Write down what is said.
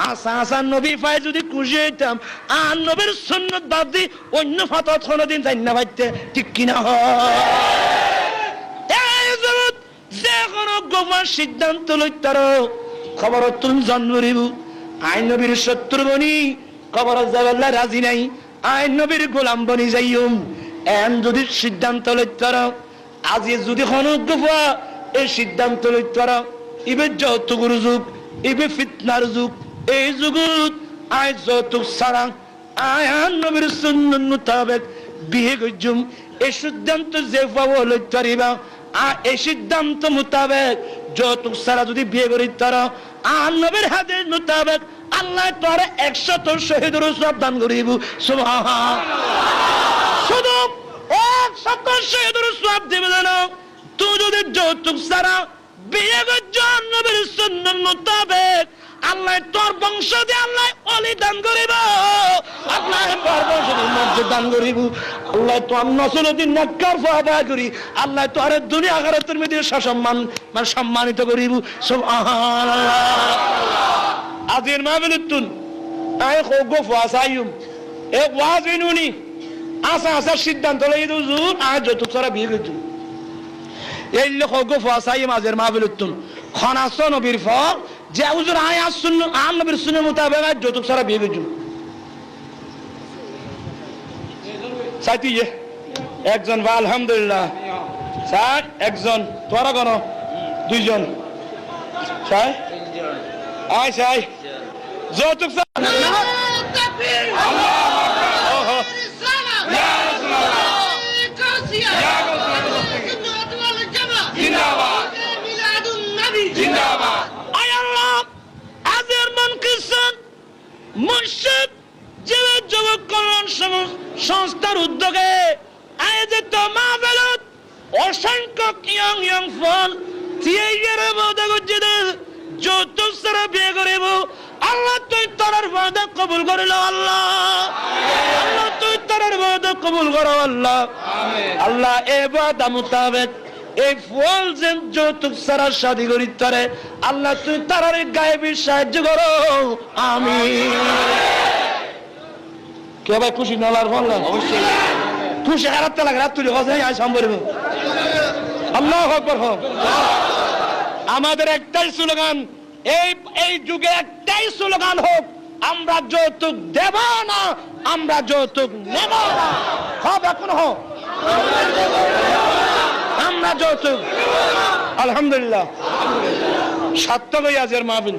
আসা নবী পায় যদি খুশি হইতাম, আর নবীর সুন্নত বাদ দি অন্য ফাতত কোনদিন যাই না ভাইতে, ঠিক কিনা? যে কোনো গোপন সিদ্ধান্ত লইতার খবর তুমি জন্মরিব। আইন নবীর শত্রু বনি খবর যাবেল্লা রাজি নাই, আইন নবীর গোলাম বনি যাইম। এন যদি সিদ্ধান্ত লইতার, আজি যদি গোপা এই সিদ্ধান্ত লইতার, ইবে যৌতুকের যুগ, ইবে ফিতনার যুগ। এই যুগত আয় যৌতুক ছাড়া আইন নবীর সুন্নত মোতাবেক বিয়ে করছুম। এই সিদ্ধান্ত যে পাবো লইতে পারিবা, আর এই সিদ্ধান্ত মোতাবেক যৌতুক ছাড়া যদি বিয়ে করি তার আর নবীর হাদিস মোতাবেক আল্লাহ তোর 100 শহীদের সওয়াব দান করিব। সুবহানাল্লাহ। শুধু 100 শহীদের সওয়াব দিবে না, তুই যদি যৌতুক ছাড়া বিয়ে করছ নবীর সুন্নাত মোতাবেক, আল্লাহ তোর বংশ দিয়ে আল্লাহ ওলি দান করিব, আল্লাহ তোর বংশ দিয়ে মর্যাদা দান করিব। আল্লাহ তোর নসলুদ্দিন নেককার ফাদা করি, আল্লাহ তোর দুনিয়া আখিরাতের মধ্যে সম্মান মানে সম্মানিত করিব। সুবহানাল্লাহ। আজির মাহফিলতুন আই খোগো ফাসাইম এক ওয়াজিনুনি আসা সিদ্ধান্ত লই দুজুর আজ যত সারা বিয়ে করছু। এই খোগো ফাসাইম আজির মাহফিলতুন খানাস নবীর ফল যে হুজুর আয়াত সুন্নাত আম নবীর সুন্নাত মোতাবেক যত সারা বিয়ে করছু। সাইতি একজন বা আলহামদুলিল্লাহ স্যার, একজন তোরা কোন দুইজন স্যার আয় সাই যৌতুক মসজিদ যুবক কল্যাণ সংস্থার উদ্যোগে আয়োজিত মাহফিলত অসংখ্য ইয়ং ফল যৌতুক ছাড়া বিয়ে করিব। আল্লাহ তুই তোর ওয়াদা কবুল করিল। আল্লাহ আল্লাহ তুই তোর ওয়াদা কবুল করো। আল্লাহ আল্লাহ এই ওয়াদা মোতাবেক এই ফল যে যৌতুক ছাড়া শাদী করি তারে আল্লাহ তুই তার গায়েবী সাহায্য করো। আমিন। কে ভাই খুশি নলার বললেন? অবশ্যই খুশি। হারাতে লাগে রাত তুলি কথা আয় সম্পর্ক। আল্লাহু আকবার। আমাদের একটাই স্লোগান, এই যুগে একটাই স্লোগান হোক, আমরা যৌতুক দেব না, আমরা যৌতুক নেব না। হবে এখন হোক আমরা যৌতুক। আলহামদুলিল্লাহ। সার্থক আজের মাহফিল।